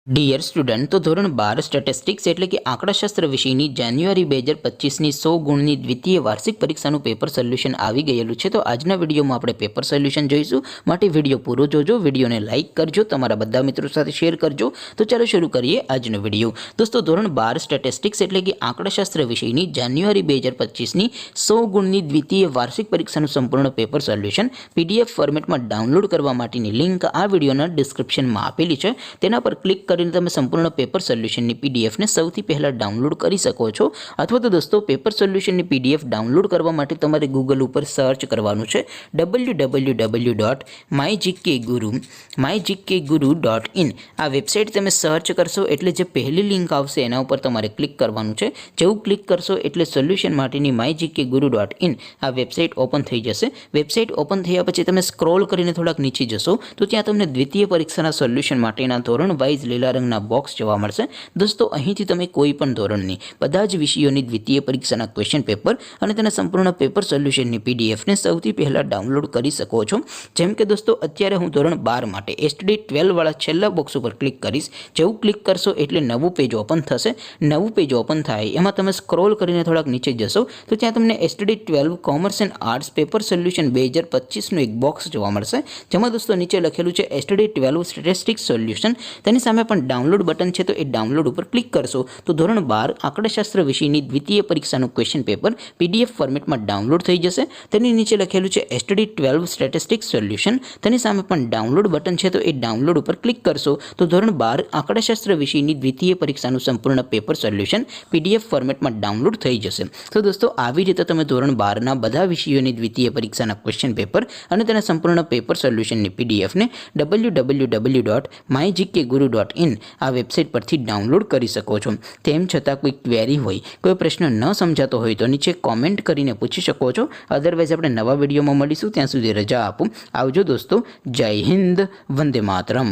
Dear student, તો ધોરણ 12 statistics એટલે કે આંકડાશાસ્ત્ર વિષયની જાન્યુઆરી 2025ની 100 ગુણની દ્વિતીય વાર્ષિક પરીક્ષાનું પેપર સોલ્યુશન આવી ગયેલું છે. તો આજના વિડીયોમાં આપણે પેપર સોલ્યુશન જોઈશું. માટે વિડીયો પૂરો જોજો, વિડીયોને લાઇક કરજો, તમારા બધા મિત્રો સાથે શેર કરજો. તો ચાલો શરૂ કરીએ આજનો વિડીયો. દોસ્તો, ધોરણ 12 સ્ટેટિસ્ટિક્સ એટલે કે આંકડાશાસ્ત્ર વિષયની જાન્યુઆરી 2025ની 100 ગુણની દ્વિતીય વાર્ષિક પરીક્ષાનું સંપૂર્ણ પેપર સોલ્યુશન પીડીએફ ફોર્મેટમાં ડાઉનલોડ કરવા માટેની લિંક આ વિડીયોના ડિસ્ક્રિપ્શનમાં આપેલી છે. તેના પર ક્લિક કરીને તમે સંપૂર્ણ પેપર સોલ્યુશનની પીડીએફને સૌથી પહેલાં ડાઉનલોડ કરી શકો છો. અથવા તો દોસ્તો, પેપર સોલ્યુશનની પીડીએફ ડાઉનલોડ કરવા માટે તમારે ગૂગલ ઉપર સર્ચ કરવાનું છે www.mygkguru.in. આ વેબસાઇટ તમે સર્ચ કરશો એટલે જે પહેલી લિંક આવશે એના ઉપર તમારે ક્લિક કરવાનું છે. જેવું ક્લિક કરશો એટલે સોલ્યુશન માટેની mygkguru.in આ વેબસાઇટ ઓપન થઈ જશે. વેબસાઇટ ઓપન થયા પછી તમે સ્ક્રોલ કરીને થોડાક નીચે જશો તો ત્યાં તમને દ્વિતીય પરીક્ષાના સોલ્યુશન માટેના ધોરણ વાઇઝ લીલા રંગના બોક્સ જોવા મળશે. દોસ્તો, અહીંથી તમે કોઈ પણ ધોરણની બધા જ વિષયોની દ્વિતીય પરીક્ષાના ક્વેશ્ચન પેપર અને તેના સંપૂર્ણ પેપર સોલ્યુશનની પીડીએફને સૌથી પહેલાં ડાઉનલોડ કરી શકો છો. જેમ કે દોસ્તો, અત્યારે હું ધોરણ 12 માટે એસટીડી 12 વાળા છેલ્લા બોક્સ ઉપર ક્લિક કરીશ. જેવું ક્લિક કરશો એટલે નવું પેજ ઓપન થશે. નવું પેજ ઓપન થાય એમાં તમે સ્ક્રોલ કરીને થોડાક નીચે જશો તો ત્યાં તમને STD 12 commerce and arts paper solution 2025નું એક બોક્સ જોવા મળશે. જેમાં દોસ્તો નીચે લખેલું છે એસટીડી 12 સ્ટેટિસ્ટિક્સ સોલ્યુશન. તેની સામે પણ ડાઉનલોડ બટન છે, તો એ ડાઉનલોડ ઉપર ક્લિક કરશો તો ધોરણ 12 આંકડાશાસ્ત્ર વિષયની દ્વિતીય પરીક્ષાનું ક્વેશ્ચન પેપર પીડીએફ ફોર્મેટમાં ડાઉનલોડ થઈ જશે. તેની નીચે લખેલું છે એસટીડી 12 સ્ટેટિસ્ટિક્સ સોલ્યુશન. તેની સામે પણ ડાઉનલોડ બટન છે, તો એ ડાઉનલોડ ઉપર ક્લિક કરશો તો ધોરણ 12 આંકડાશાસ્ત્ર વિષયની દ્વિતીય પરીક્ષાનું સંપૂર્ણ પેપર સોલ્યુશન પીડીએફ ફોર્મેટમાં ડાઉનલોડ થઈ જશે. તો દોસ્તો, આવી રીતે તમે ધોરણ 12ના બધા વિષયોની દ્વિતીય પરીક્ષાના ક્વેશ્ચન પેપર અને તેના સંપૂર્ણ પેપર સોલ્યુશનની પીડીએફને www.mygkguru.in આ વેબસાઇટ પરથી ડાઉનલોડ કરી શકો છો. તેમ છતાં કોઈ ક્વેરી હોય, કોઈ પ્રશ્ન ન સમજાતો હોય તો નીચે કોમેન્ટ કરીને પૂછી શકો છો. અદરવાઇઝ આપણે નવા વિડીયોમાં મળીશું. ત્યાં સુધી રજા આપો. આવજો દોસ્તો. જય હિન્દ. વંદે માતરમ.